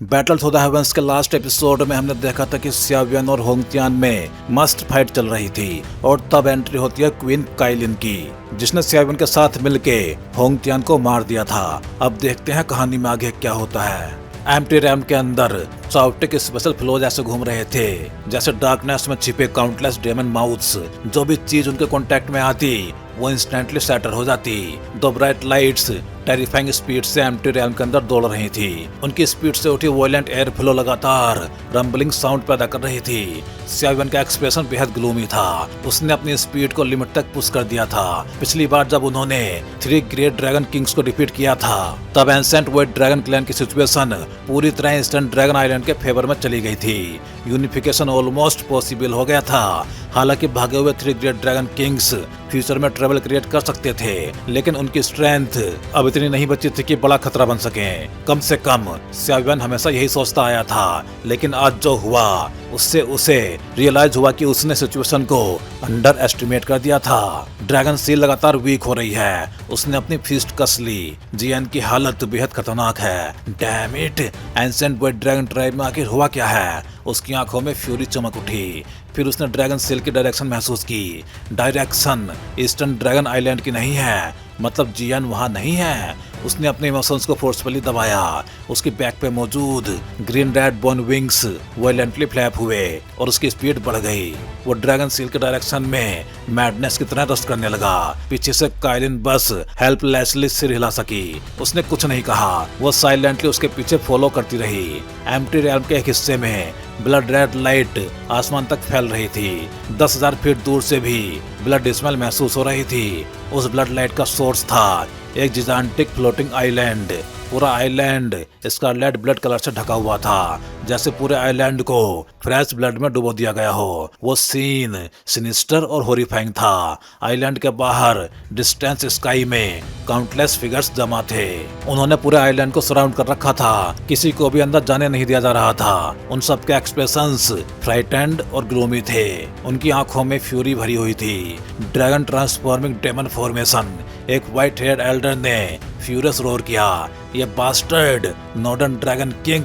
Battle through the heavens के last episode में हमने देखा था कि सियावियन और होंगतियान में मस्त फाइट चल रही थी और तब एंट्री होती है क्वीन काइलिन की, जिसने सियावियन के साथ मिलके होंगतियान को मार दिया था। अब देखते हैं कहानी में आगे क्या होता है। एम्प्टी रैम के अंदर चाउटिक स्पेशल फ्लो जैसे घूम रहे थे, जैसे डार्कनेस में छिपे काउंटलेस डेमन माउथ्स। जो भी चीज उनके कांटेक्ट में आती वो इंस्टेंटली शैटर हो जाती। दो ब्राइट लाइट्स टेरिफाइंग स्पीड से एम्प्टी रैम के अंदर दौड़ रही थी। उनकी स्पीड से उठी वॉयलेंट एयर फ्लो लगातार रंबलिंग साउंड पैदा कर रही थी। सियावियन का एक्सप्रेशन बेहद ग्लूमी था। उसने अपनी स्पीड को लिमिट तक पुश कर दिया था। पिछली बार जब उन्होंने 3 ग्रेट ड्रैगन किंग्स को डिफीट किया था, तब एंसेंट वेट ड्रैगन क्लैन की सिचुएशन पूरी तरह ईस्टर्न ड्रैगन आइलैंड के फेवर में चली गई थी। यूनिफिकेशन ऑलमोस्ट पॉसिबल हो गया था। हालांकि भागे हुए 3 ग्रेट ड्रैगन किंग्स फ्यूचर में ट्रबल क्रिएट कर सकते थे, लेकिन उनकी स्ट्रेंथ अब इतनी नहीं बची थी कि बड़ा खतरा बन सके। कम से कम सियावियन हमेशा यही सोचता आया था, लेकिन आज जो हुआ उससे उसे रियलाइज हुआ कि उसने सिचुएशन को अंडर एस्टिमेट कर दिया था। ड्रैगन सील लगातार वीक हो रही है। उसने अपनी फिस्ट कस ली। जियान की हालत बेहद खतरनाक है। Damn it, ancient wet dragon tribe में आखिर हुआ क्या है? उसकी आंखों में फ्यूरी चमक उठी। फिर उसने ड्रैगन सेल की डायरेक्शन महसूस की। डायरेक्शन ईस्टर्न ड्रैगन आइलैंड की नहीं है, मतलब जियान वहां नहीं है। उसने अपने इमोशंस को फोर्सफुली दबाया। उसकी बैक पे मौजूद green red bone wings violently flap हुए और उसकी स्पीड बढ़ गई। वो ड्रैगन सील के डायरेक्शन में मैडनेस की तरह रस्ट करने लगा। पीछे से काइलिन बस हेल्पलेसली सिर हिला सकी। उसने कुछ नहीं कहा। वो साइलेंटली उसके पीछे फॉलो करती रही। एम्प्टी रैल्म के एक हिस्से में ब्लड रेड लाइट आसमान तक फैल रही थी। 10,000 फीट दूर से भी ब्लड स्मेल महसूस हो रही थी। उस ब्लड लाइट का सोर्स था एक जिजांटिक फ्लोटिंग आइलैंड। पूरा आइलैंड स्कारलेट ब्लड कलर से ढका हुआ था, जैसे पूरे आइलैंड को फ्रेश ब्लड में डुबो दिया गया हो। वो सीन सिनिस्टर और हॉरिफाइंग था। आइलैंड के बाहर डिस्टेंस स्काई में काउंटलेस फिगर्स जमा थे। उन्होंने पूरे आइलैंड को सराउंड कर रखा था। किसी को भी अंदर जाने नहीं दिया जा रहा था। उन सब के एक्सप्रेशंस फ्राइटेंड और ग्लूमी थे। उनकी आंखों में फ्यूरी भरी हुई थी। Dragon transforming demon formation. एक व्हाइट हेयर्ड एल्डर ने फ्यूरियस रोर किया, ये bastard northern dragon king!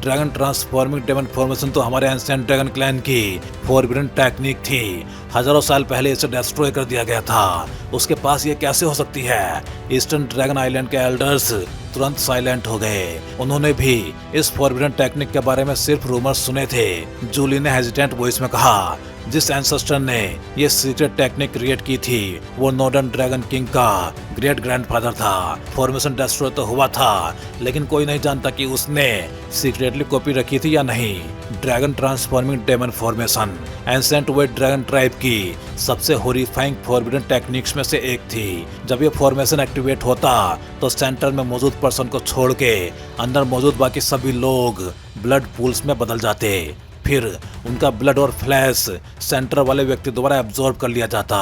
Dragon transforming demon formation तो हमारे एंशिएंट ड्रैगन क्लैन की फॉरबिडन टेक्निक थी। हजारों साल पहले इसे डिस्ट्रॉय कर दिया गया था। उसके पास ये कैसे हो सकती है? ईस्टर्न ड्रैगन आइलैंड के एल्डर्स तुरंत साइलेंट हो गए। उन्होंने भी इस फॉरबिडन टेक्निक के बारे में सिर्फ रूमर्स सुने थे। जूली ने हेजिटेंट वॉइस में कहा, जिस एंसेस्टर ने ये सीक्रेट टेक्निक क्रिएट की थी वो नॉर्दर्न ड्रैगन किंग का ग्रेट ग्रैंडफादर था। फॉर्मेशन डिस्ट्रॉय तो हुआ था, लेकिन कोई नहीं जानता कि उसने सीक्रेटली कॉपी रखी थी या नहीं। Dragon transforming demon formation ancient wet dragon tribe की सबसे हॉरिफाइंग फॉरबिडन टेक्निक्स में से एक थी। जब ये फॉर्मेशन एक्टिवेट होता तो सेंटर में मौजूद पर्सन को छोड़ के अंदर मौजूद बाकी सभी लोग ब्लड पूल्स में बदल जाते। फिर उनका ब्लड और फ्लैश सेंटर वाले व्यक्ति द्वारा एब्जॉर्ब कर लिया जाता।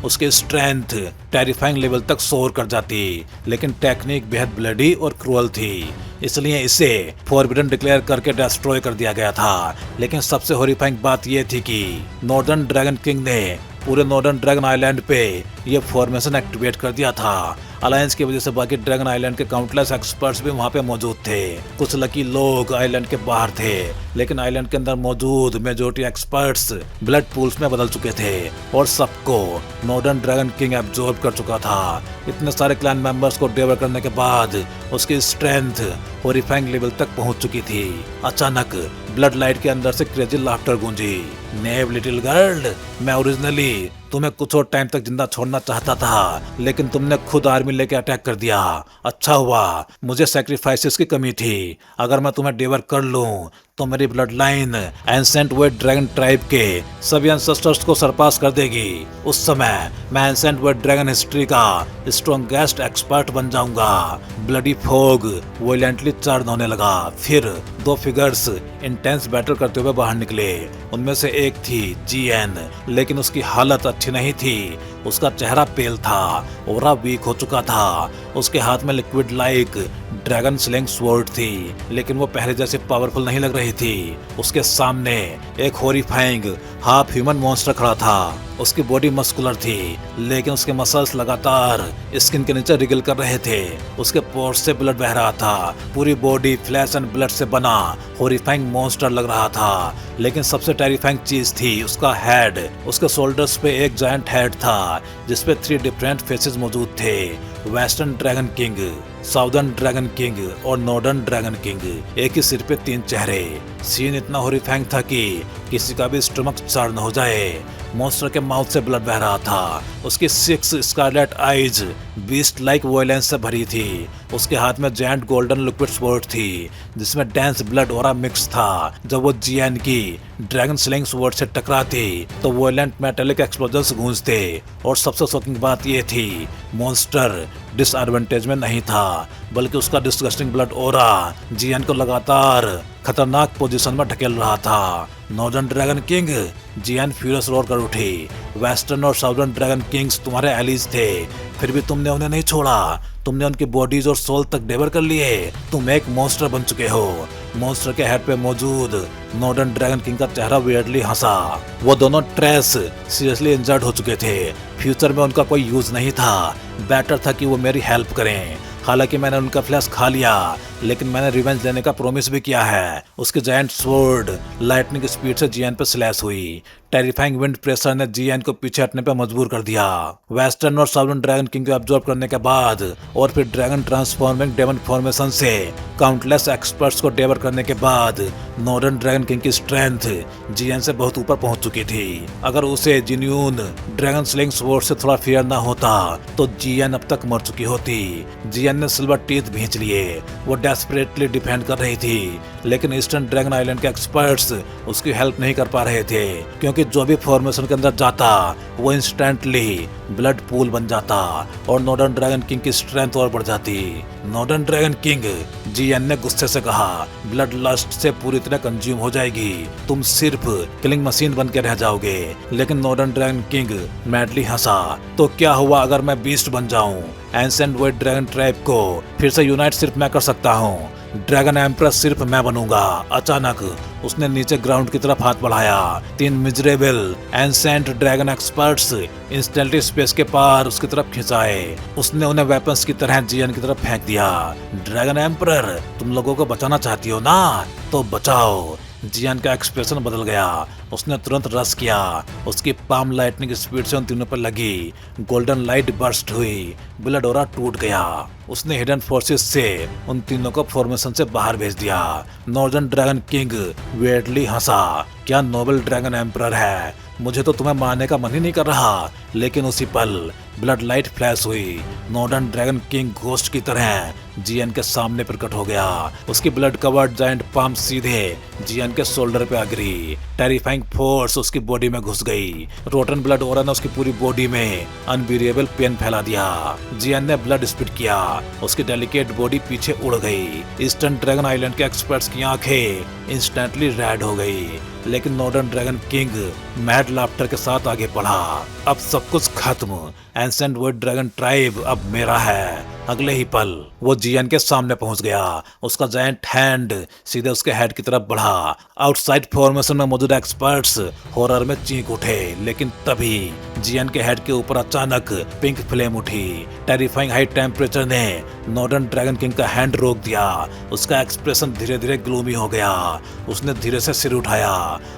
उसकी स्ट्रेंथ टेरिफाइंग लेवल तक सोर कर जाती, लेकिन टेक्निक बेहद ब्लडी और क्रूअल थी, इसलिए इसे फॉरबिडन डिक्लेयर करके डिस्ट्रॉय कर दिया गया था। लेकिन सबसे हॉरिफाइंग बात यह थी कि नॉर्दर्न ड्रैगन किंग ने पूरे नॉर्दर्न ड्रैगन आइलैंड पे ये फॉर्मेशन एक्टिवेट कर दिया था। अलायंस की वजह से बाकी ड्रैगन आइलैंड के काउंटलेस एक्सपर्ट्स भी वहाँ पे मौजूद थे। कुछ लकी लोग आइलैंड के बाहर थे, लेकिन आइलैंड के अंदर मौजूद मेजॉरिटी एक्सपर्ट्स ब्लड पूल्स में बदल चुके थे और सबको नॉर्दर्न ड्रैगन किंग एब्जॉर्ब कर चुका था। इतने सारे क्लैन मेंबर्स को डेवर करने के बाद उसकी स्ट्रेंथ हॉरिफाइंग लेवल तक पहुंच चुकी थी। अचानक ब्लड लाइट के अंदर से क्रेजी लाफ्टर गूंजी। नेव लिटिल गर्ल, मैं ओरिजिनली तुम्हें कुछ और टाइम तक जिंदा छोड़ना चाहता था, लेकिन तुमने खुद आर्मी लेके अटैक कर दिया। अच्छा हुआ, मुझे सैक्रिफाइसेस की कमी थी। अगर मैं तुम्हें डेवर कर लूं तो मेरी blood line ancient wet dragon tribe के सभी एंसेस्टर्स को सरपास कर देगी। उस समय मैं एंसेंट वेट ड्रैगन हिस्ट्री का स्ट्रॉन्गेस्ट एक्सपर्ट बन जाऊंगा। ब्लडी फॉग वायलेंटली चार्ज होने लगा। फिर 2 फिगर्स इंटेंस बैटल करते हुए बाहर निकले। उनमें से एक थी जीएन, लेकिन उसकी हालत अच्छी नहीं थी। उसका चेहरा पेल था, ओरा वीक हो चुका था। उसके हाथ में liquid like dragon sling sword थी, लेकिन वो पहले जैसे पावरफुल नहीं लग रही थी। उसके सामने एक हॉरिफाइंग हाफ ह्यूमन मॉन्स्टर खड़ा था। उसकी बॉडी मस्कुलर थी, लेकिन उसके मसल्स लगातार स्किन के नीचे रिगल कर रहे थे। उसके पोर्स से ब्लड बह रहा था। पूरी बॉडी फ्लैश एंड ब्लड से बना हॉरिफाइंग मॉन्स्टर लग रहा था। लेकिन सबसे टेरिफाइंग चीज थी उसका हेड। उसके शोल्डर्स पे एक जायंट हेड था, जिसपे 3 डिफरेंट फेसेस मौजूद थे। Western dragon king, southern dragon king और नॉर्दर्न ड्रैगन किंग। एक ही सिर पे 3 चेहरे। सीन इतना हॉरिफाइंग था कि किसी का भी स्टमक चर्न हो जाए। मॉन्स्टर के माउथ से ब्लड बह रहा था। उसकी 6 scarlet eyes beast like violence से भरी थी। उसके हाथ में जायंट गोल्डन लिक्विड स्वॉर्ड थी, जिसमें डेंस ब्लड ऑरा मिक्स था। जब वो जियान की ड्रैगन स्लिंग स्वॉर्ड से टकराती तो वॉयलेंट मेटालिक एक्सप्लोजन्स गूंजते। और सबसे शॉकिंग बात यह थी, मॉन्स्टर डिसएडवांटेज में नहीं था, बल्कि उसका डिस्गस्टिंग ब्लड ऑरा जियान को लगातार खतरनाक पोजीशन में ढकेल रहा था। नॉर्दर्न ड्रैगन किंग, जियान फ्यूरियस रोर कर उठी। वेस्टर्न और साउदर्न ड्रैगन किंग्स तुम्हारे एलीज थे, फिर भी तुमने उन्हें नहीं छोड़ा। तुमने उनकी बॉडीज और सोल तक डेवर कर लिए। तुम एक मॉन्स्टर बन चुके हो। मॉन्स्टर के हेड पे मौजूद नॉर्दर्न ड्रैगन किंग का चेहरा वियर्डली हंसा। वो दोनों ट्रेस सीरियसली इंजर्ड हो चुके थे। फ्यूचर में उनका कोई यूज नहीं था। बेटर था कि वो मेरी हेल्प करें। हालांकि मैंने उनका फ्लैश खा लिया, लेकिन मैंने रिवेंज लेने का प्रॉमिस भी किया है। उसके जायंट स्वॉर्ड लाइटनिंग स्पीड से जियान पे स्लैश हुई। टेरिफाइंग विंड प्रेशर ने जियान को पीछे हटने पे मजबूर कर दिया। वेस्टर्न और साउदर्न ड्रैगन किंग को अब्जॉर्ब करने के बाद और फिर ड्रैगन ट्रांसफॉर्मिंग डेमन फॉर्मेशन से काउंटलेस एक्सपर्ट्स को डेवर करने के बाद नॉर्दर्न ड्रैगन किंग की स्ट्रेंथ जियान से बहुत ऊपर पहुंच चुकी थी। अगर उसे जिन्यून ड्रैगन स्लिंग स्वॉर्ड से थोड़ा फियर ना होता तो जियान अब तक मर चुकी होती। जियान ने सिल्वर टीथ भींच लिए। वो डेस्परेटली डिफेंड कर रही थी, लेकिन ईस्टर्न ड्रैगन आइलैंड के एक्सपर्ट्स उसकी हेल्प नहीं कर पा रहे थे, क्योंकि जो भी फॉर्मेशन के अंदर जाता वो इंस्टेंटली ब्लड पूल बन जाता और नॉर्दर्न ड्रैगन किंग की स्ट्रेंथ और बढ़ जाती। नॉर्दर्न ड्रैगन किंग, जियान ने गुस्से से कहा, ब्लड लस्ट से पूरी तरह कंज्यूम हो जाएगी। तुम सिर्फ किलिंग मशीन बन के रह जाओगे। लेकिन नॉर्दर्न ड्रैगन किंग मैडली हंसा। तो क्या हुआ अगर मैं बीस्ट बन जाऊं? एंसेंट वाइट ड्रैगन ट्राइब को फिर से यूनाइट सिर्फ मैं कर सकता हूँ। ड्रैगन एम्परर सिर्फ मैं बनूंगा। अचानक उसने नीचे ग्राउंड की तरफ हाथ बढ़ाया। 3 miserable ancient dragon experts instantly space के पार उसकी तरफ खिंचाए। उसने उन्हें वेपन्स की तरह जियान की तरफ फेंक दिया। ड्रैगन एम्परर, तुम लोगों को बचाना चाहती हो ना, तो बचाओ। जियान का एक्सप्रेशन बदल गया। उसने तुरंत रश किया। उसकी पाम लाइटनिंग स्पीड से उन तीनों पर लगी। गोल्डन लाइट बर्स्ट हुई। ब्लड ऑरा टूट गया। उसने हिडन फोर्सेस से उन तीनों को फॉर्मेशन से बाहर भेज दिया। नॉर्दर्न ड्रैगन किंग वियर्डली हंसा। क्या नोबल ड्रैगन एम्परर है, मुझे तो तुम्हें मारने का मन ही नहीं कर रहा। लेकिन उसी पल ब्लड लाइट फ्लैश हुई। नॉर्दर्न ड्रैगन किंग घोस्ट की तरह जियान के सामने प्रकट हो गया। उसकी ब्लड कवर्ड जायंट पाम सीधे जियान के शोल्डर पे आ गिरी। टेरिफाइंग फोर्स उसकी बॉडी में घुस गई। रोटन ब्लड ऑरा ने उसकी पूरी बॉडी में अनबिलीवेबल पेन फैला दिया। जियान ने ब्लड स्पिट किया। उसकी डेलिकेट बॉडी पीछे उड़ गई। ईस्टर्न ड्रैगन आइलैंड के एक्सपर्ट्स की आंखें इंस्टेंटली रेड हो गई। लेकिन northern dragon king mad laughter के साथ आगे बढ़ा। अब सब कुछ खत्म। एंसेंट वाइट ड्रैगन ट्राइब अब मेरा है। अगले ही पल वो जियान के सामने पहुंच गया। उसका जायंट हैंड सीधे उसके हेड की तरफ बढ़ा। आउटसाइड फॉर्मेशन में मौजूद एक्सपर्ट्स हॉरर में चीख उठे। लेकिन तभी जियान के हेड के ऊपर अचानक पिंक फ्लेम उठी। टेरिफाइंग हाई टेम्परेचर ने नॉर्दर्न ड्रैगन किंग का हैंड रोक दिया। उसका एक्सप्रेशन धीरे धीरे ग्लूमी हो गया। उसने धीरे से सिर उठाया।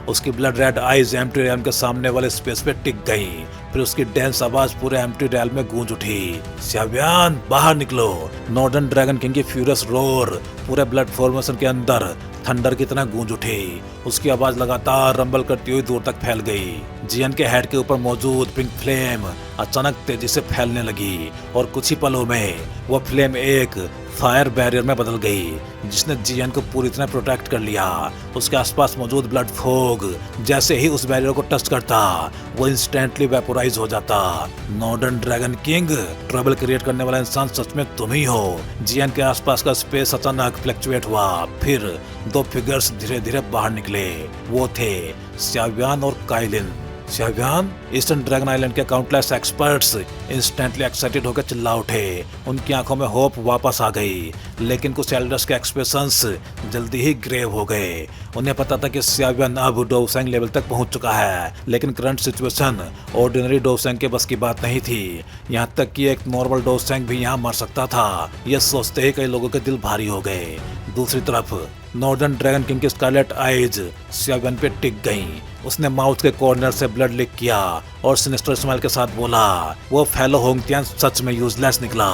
उसकी blood red eyes empty RAM के सामने वाले स्पेस पे टिक गई। फिर उसकी डेंस आवाज पूरे एम्प्टी रैम में गूंज उठी, श्याव्यान बाहर निकलो। नॉर्दर्न ड्रैगन किंग की फ्यूरियस रोर पूरे ब्लड फॉर्मेशन के अंदर थंडर की तरह गूंज उठी। उसकी आवाज लगातार रंबल करती हुई दूर तक फैल गई। जियान के हेड के ऊपर मौजूद पिंक फ्लेम अचानक तेजी से फैलने लगी और कुछ ही पलों में वो फ्लेम एक फायर बैरियर में बदल गई, जिसने जियान को पूरी तरह प्रोटेक्ट कर लिया। उसके आसपास मौजूद ब्लड फोग जैसे ही उस बैरियर को टच करता वो इंस्टेंटली वेपोराइज हो जाता। Northern dragon king, trouble create करने वाला इंसान सच में तुम ही हो। जियान के आसपास का स्पेस अचानक फ्लक्चुएट हुआ। फिर 2 फिगर्स धीरे धीरे बाहर निकले। वो थे श्याव्यान और काइलिन। श्याव्यान, ईस्टर्न ड्रैगन आइलैंड के काउंटलेस एक्सपर्ट्स इंस्टेंटली एक्साइटेड होकर चिल्ला उठे। उनकी आंखों में होप वापस आ गई, लेकिन कुछ एल्डर्स के एक्सप्रेशंस जल्दी ही ग्रेव हो गए। उन्हें पता था कि सियावियन अब डोवसेंग लेवल तक पहुंच चुका है, लेकिन करंट सिचुएशन ऑर्डिनरी डोवसेंग के बस की बात नहीं थी। यहाँ तक कि एक नॉर्मल डोवसेंग भी यहाँ मर सकता था। यह सोचते ही कई लोगों के दिल भारी हो गए। दूसरी तरफ नॉर्दर्न ड्रैगन किंग की स्कारलेट आइज सियावियन पे टिक गईं। उसने माउथ के कॉर्नर से ब्लड लीक किया और सिनिस्टर स्माइल के साथ बोला, वो फेलो होंगटियान सच में यूजलेस निकला।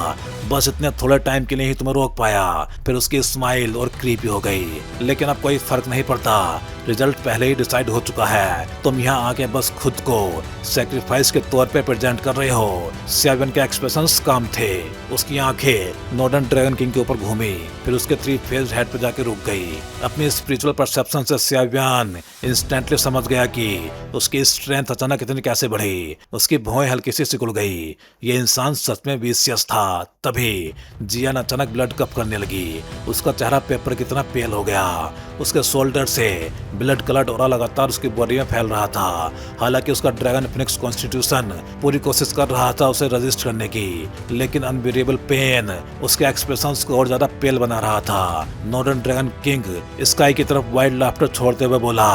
बस इतने थोड़े टाइम के लिए ही तुम्हें रोक पाया। फिर उसकी स्माइल और क्रीपी हो गई। लेकिन अब कोई फर्क नहीं पड़ता, रिजल्ट पहले ही डिसाइड हो चुका है। तुम यहाँ आके बस खुद को सेक्रीफाइस के तौर पे प्रेजेंट कर रहे हो। सियावियन के एक्सप्रेशंस काम थे। उसकी आंखें नॉर्दर्न ड्रैगन किंग के ऊपर घूमी, फिर उसके 3 फेस्ड हेड पे जाके रुक गई। अपनी स्पिरिचुअल परसेप्शन से सियावियन इंस्टेंटली समझ गया कि उसकी स्ट्रेंथ अचानक इतनी कैसे बढ़ी। उसकी भौहें हल्की सी सिकुड़ गई। ये इंसान सच में विशियस था। तभी जियान अचानक ब्लड कप करने लगी। उसका चेहरा पेपर की तरह पेल हो गया। उसके शोल्डर से ब्लड कलर्ड ऑरा लगातार उसकी बॉडी में फैल रहा था। हालांकि उसका ड्रैगन फिनिक्स कॉन्स्टिट्यूशन पूरी कोशिश कर रहा था उसे रजिस्ट करने की, लेकिन अनबियरेबल पेन उसके एक्सप्रेशंस को और ज्यादा पेल बना रहा था। नॉर्दर्न ड्रैगन किंग स्काई की तरफ वाइल्ड लाफ्टर छोड़ते हुए बोला,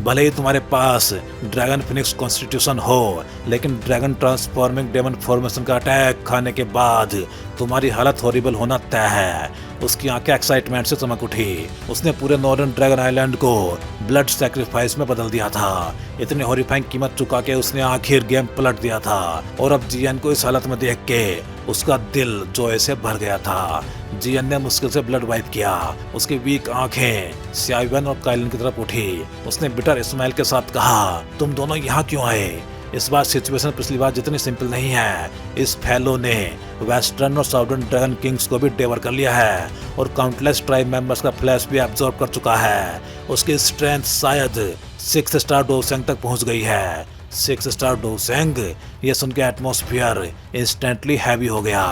भले ही तुम्हारे पास ड्रैगन फिनिक्स कॉन्स्टिट्यूशन हो, लेकिन ड्रैगन ट्रांसफॉर्मिंग डेमन फॉर्मेशन का अटैक खाने के बाद तुम्हारी हालत हॉरिबल होना तय है। उसकी आंखें एक्साइटमेंट से चमक उठी। उसने पूरे नॉर्दर्न ड्रैगन आइलैंड को ब्लड सैक्रिफाइस में बदल दिया था। इतनी हॉरिफाइंग कीमत चुका के उसने आखिर गेम पलट दिया था। और अब जियान को इस हालत में देख के उसका दिल जॉय से भर गया था। जियान ने मुश्किल से ब्लड वाइप किया। उसकी वीक आंखें सियावियन और काइलिन की तरफ उठी। उसने बिटर स्माइल के साथ कहा, तुम दोनों यहाँ क्यों आए? इस बार सिचुएशन पिछली बार जितनी सिंपल नहीं है। इस फेलो ने वेस्टर्न और साउदर्न ड्रैगन किंग्स को भी डेवर कर लिया है और काउंटलेस ट्राइब मेंबर्स का फ्लैश भी एब्जॉर्ब कर चुका है। उसकी स्ट्रेंथ शायद 6 स्टार डोवसेंग तक पहुंच गई है। 6 स्टार डोवसेंग, ये सुन के एटमॉस्फेयर इंस्टेंटली हैवी हो गया।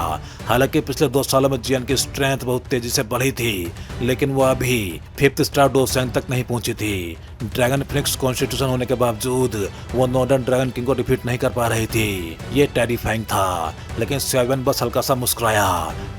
हालांकि पिछले 2 सालों में जियान की स्ट्रेंथ बहुत तेजी से बढ़ी थी, लेकिन वो अभी 5th स्टार डोवसेंग तक नहीं पहुंची थी। ड्रैगन फिनिक्स कॉन्स्टिट्यूशन होने के बावजूद वो नॉर्दर्न ड्रैगन किंग को डिफीट नहीं कर पा रही थी। ये टेरिफाइंग था। लेकिन सियावियन बस हल्का सा मुस्कुराया।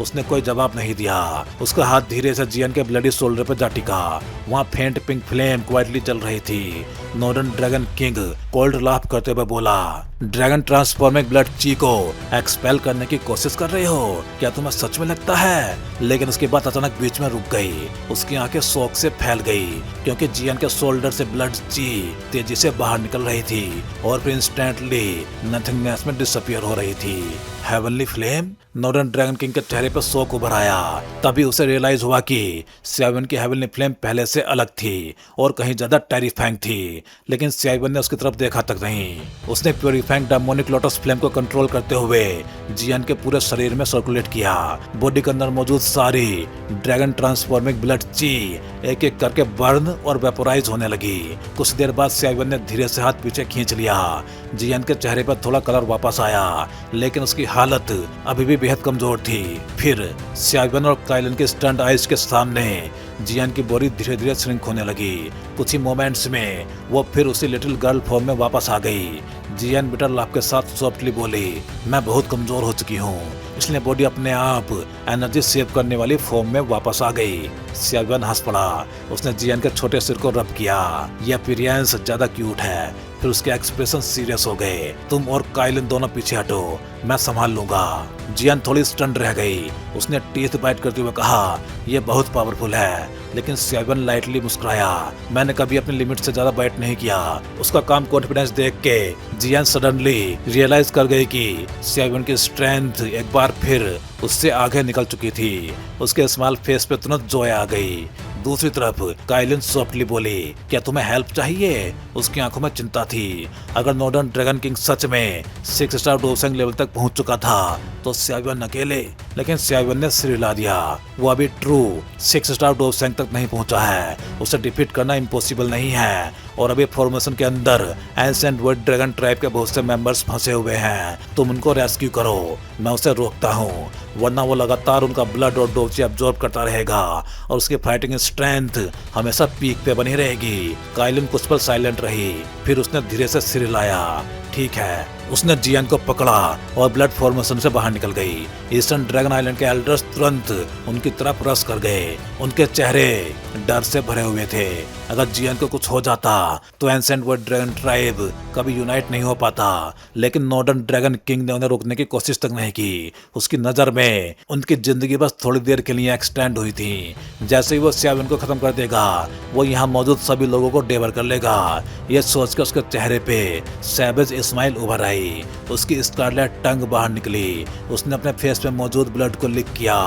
उसने कोई जवाब नहीं दिया। उसका हाथ धीरे से जियान के ब्लडी शोल्डर पर जा टिका। वहाँ फेंट पिंक फ्लेम क्वाइटली चल रही थी। Northern dragon king cold laugh करते हुए बोला, ड्रैगन ट्रांसफॉर्मिंग ब्लड ची को एक्सपेल करने की कोशिश कर रहे हो? क्या तुम्हें सच में लगता है? लेकिन उसकी बात अचानक बीच में रुक गई। उसकी आंखें शौक से फैल गई, क्योंकि जियान के शोल्डर से ब्लड ची तेजी से बाहर निकल रही थी और फिर इंस्टेंटली नथिंगनेस में डिसअपियर हो रही थी। Heavenly flame? Northern dragon king के चेहरे पर शौक उभर आया। तभी उसे रियलाइज हुआ कि सियावियन की हेवनली फ्लेम पहले से अलग थी और कहीं ज्यादा टेरिफाइंग थी। लेकिन सियावियन ने उसकी तरफ देखा तक नहीं। उसने प्योरीफाइंग डेमोनिक लोटस फ्लेम को कंट्रोल करते हुए जियान के पूरे शरीर में सर्कुलेट किया। बॉडी के अंदर मौजूद सारी ड्रैगन ट्रांसफॉर्मिंग ब्लड ची एक एक करके बर्न और वेपोराइज होने लगी। कुछ देर बाद सियावियन ने धीरे से हाथ पीछे खींच लिया। जियान के चेहरे पर थोड़ा कलर वापस आया, लेकिन उसकी हालत अभी भी बेहद कमजोर थी। फिर सियावियन और काइलिन के स्टंट आइज के सामने जियान की बॉडी धीरे धीरे श्रिंक होने लगी। कुछ ही मोमेंट्स में वो फिर उसी लिटिल गर्ल फॉर्म में वापस आ गई। जियान बिटर लाफ के साथ सॉफ्टली बोली, मैं बहुत कमजोर हो चुकी हूँ। इसलिए बॉडी अपने आप एनर्जी सेव करने वाली फॉर्म में वापस आ गई। सियावियन हंस पड़ा। उसने जियान के छोटे सिर को रब किया। यह अपीयरेंस ज्यादा क्यूट है। फिर उसके एक्सप्रेशन सीरियस हो गए। तुम और काइलिन दोनों पीछे हटो, मैं संभाल लूंगा। जियान थोड़ी स्टन रह गई। उसने टीथ बाइट करते हुए कहा, यह बहुत पावरफुल है। लेकिन सियावियन लाइटली मुस्कुराया। मैंने कभी अपनी लिमिट से ज्यादा बाइट नहीं किया। उसका काम कॉन्फिडेंस देख के जियान सडनली रियलाइज कर गई कि सियावियन की स्ट्रेंथ एक बार फिर उससे आगे निकल चुकी थी। उसके स्माइल फेस पे तुरंत जॉय आ गई। दूसरी तरफ काइलिन सॉफ्टली बोली, क्या तुम्हें हेल्प चाहिए? उसकी आंखों में चिंता थी। अगर नॉर्दर्न ड्रैगन किंग सच में 6 स्टार डोवसेंग लेवल तक पहुंच चुका था तो सियावियन अकेले। लेकिन सियावियन ने सिर हिला दिया। वो अभी ट्रू 6 स्टार डोवसेंग तक नहीं पहुंचा है। उसे डिफीट करना इम्पॉसिबल नहीं है। और अभी फॉर्मेशन के अंदर एंसेंट वर्ड ड्रैगन ट्राइब के बहुत से मेंबर्स फंसे हुए हैं। तुम उनको रेस्क्यू करो, मैं उसे रोकता हूँ, वरना वो लगातार उनका ब्लड और डोजी अब्जॉर्ब करता रहेगा और उसकी फाइटिंग स्ट्रेंथ हमेशा पीक पे बनी रहेगी। काइलिन कुछ पल साइलेंट रही, फिर उसने धीरे से सिर हिलाया। ठीक है, उसने जियान को पकड़ा और ब्लड फॉर्मेशन से बाहर निकल गई। ईस्टर्न ड्रैगन आइलैंड के एल्डर्स तुरंत उनकी तरफ रश कर गए। उनके चेहरे डर से भरे हुए थे। अगर जियान को कुछ हो जाता तो एंसेंट वर्ल्ड ड्रैगन ट्राइब कभी यूनाइट नहीं हो पाता, लेकिन नॉर्दर्न ड्रैगन किंग ने उन्हें रोकने की कोशिश तक नहीं की। उसकी नजर में उनकी जिंदगी बस थोड़ी देर के लिए एक्सटेंड हुई थी। जैसे ही वो स्याविन को खत्म कर देगा, वो यहाँ मौजूद सभी लोगों को डेवर कर लेगा। ये सोचकर उसके चेहरे पे सैवेज स्माइल उभर आई। उसकी स्कारलेट टंग बाहर निकली। उसने अपने फेस में मौजूद ब्लड को लिक किया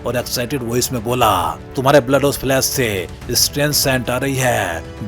और एक्साइटेड वॉइस में बोला, तुम्हारे ब्लड और फ्लैश से स्ट्रेंथ सेंट आ रही है,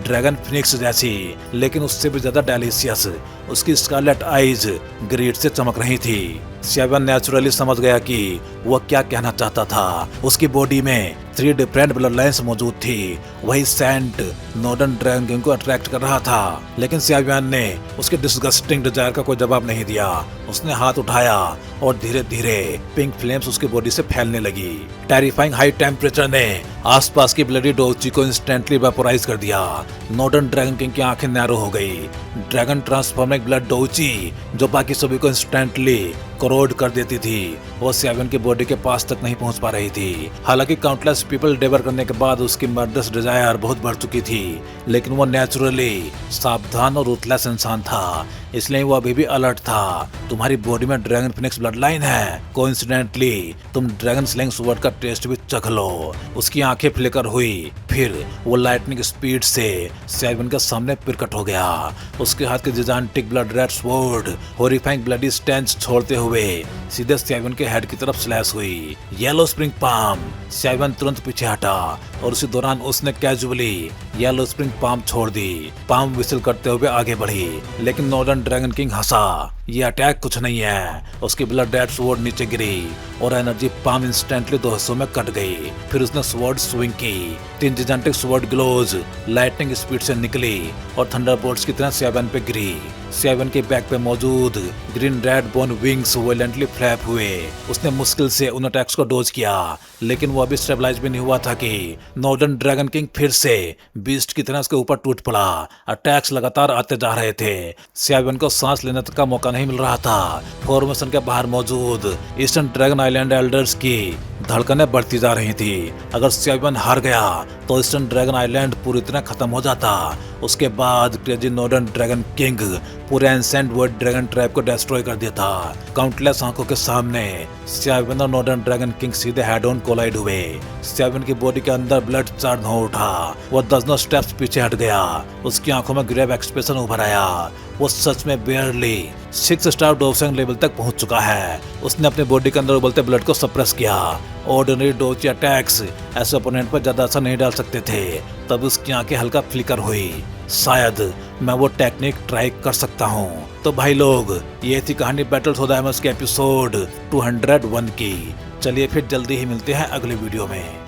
ड्रैगन फिनिक्स जैसी, लेकिन उससे भी ज्यादा डेलिशियस। उसकी स्कारलेट आईज ग्रीड से चमक रही थी। स्याविन नेचुरली समझ गया कि वह क्या कहना चाहता था। उसकी बॉडी में 3 डिफरेंट ब्लड लाइन्स मौजूद थी। वही सेंट नॉर्दर्न ड्रैगन किंग को अट्रैक्ट कर रहा था, लेकिन स्याविन ने उसके डिस्गस्टिंग डिजायर का कोई जवाब नहीं दिया। उसने हाथ उठाया और धीरे धीरे पिंक फ्लेम्स उसकी बॉडी से फैलने लगी। टेरिफाइंग हाई टेम्परेचर ने आसपास की ब्लडी डोची को इंस्टेंटली वेपोराइज कर दिया। नॉर्दर्न ड्रैगन किंग की आंखें नैरो हो गई। ड्रैगन ट्रांसफॉर्मिंग ब्लड डोची जो बाकी सभी को इंस्टेंटली करोड कर देती थी, वो स्याविन की बॉडी के पास तक नहीं पहुंच पा रही थी। हालांकि काउंटलेस पीपल डेवर करने के बाद उसकी मर्डरस डिजायर बहुत बढ़ चुकी थी, लेकिन वो नेचुरली सावधान और रूथलेस इंसान था, इसलिए वो अभी भी अलर्ट था। तुम्हारी बॉडी में ड्रैगन फिनिक्स ब्लड लाइन है, कोइंसिडेंटली तुम ड्रैगन स्लेइंग स्वॉर्ड का टेस्ट भी चख लो। उसकी आंखें फ्लिकर हुई, फिर वो लाइटनिंग स्पीड से स्याविन के सामने प्रकट हो गया। उसके हाथ के gigantic blood red sword horrifying bloody stench छोड़ते हुए सीधे स्याविन के हेड की तरफ स्लैश हुई। Yellow spring palm. स्याविन तुरंत पीछे हटा और उसी दौरान उसने कैजुअली येलो स्प्रिंग पाम छोड़ दी। पाम विसल करते हुए आगे बढ़ी, लेकिन नॉर्दर्न ड्रैगन किंग हंसा। ये अटैक कुछ नहीं है। उसकी ब्लड रेड स्वॉर्ड नीचे गिरी और एनर्जी पाम इंस्टेंटली 2 हिस्सों में कट गई। फिर उसने स्वॉर्ड स्विंग की। 3 जिजांटिक स्वॉर्ड ग्लोज लाइटनिंग स्पीड से निकली और थंडरबोल्ट्स की तरह स्याविन पे गिरी। स्याविन के बैक पे मौजूद green red bone wings violently flap हुए। उसने मुश्किल से उन अटैक्स को डोज किया, लेकिन वो अभी स्टेबलाइज भी नहीं हुआ था कि नॉर्दर्न ड्रैगन किंग फिर से बीस्ट की तरह उसके ऊपर टूट पड़ा। अटैक्स लगातार आते जा रहे थे। स्याविन को सांस लेने तक का मौका नहीं मिल रहा था। फॉर्मेशन के बाहर मौजूद ईस्टर्न ड्रैगन आइलैंड एल्डर्स की धड़कनें बढ़ती जा रही थी। अगर स्याविन हार गया तो ईस्टर्न ड्रैगन आइलैंड पूरी तरह खत्म हो जाता। उसके बाद क्रेजी नॉर्दर्न ड्रैगन किंग पूरे एंसेंट वर्ल्ड ड्रैगन ट्राइब को डिस्ट्रॉय कर दिया था। काउंटलेस आंखों के सामने स्याविन और नॉर्दर्न ड्रैगन किंग सीधे हेड ऑन कोलाइड हुए। स्याविन की बॉडी के अंदर ब्लड चार्ज हो उठा। वो दर्जनों स्टेप्स पीछे हट गया। उसकी आंखों में ग्रेव एक्सप्रेशन उभर आया। वो सच में बेयरली 6 स्टार डोसेंग लेवल तक पहुंच चुका है। उसने अपने बॉडी के अंदर उबलते ब्लड को सप्रेस किया। ऑर्डिनरी डोज अटैक्स ऐसे ओपोनेंट पर ज्यादा असर नहीं डाल सकते थे। तब उसकी आंखें हल्का फ्लिकर हुई। शायद मैं वो टेक्निक ट्राई कर सकता हूँ। तो भाई लोग, ये थी कहानी बैटल्स ऑफ द एमएस के एपिसोड 201 की। चलिए फिर जल्दी ही मिलते हैं अगले वीडियो में।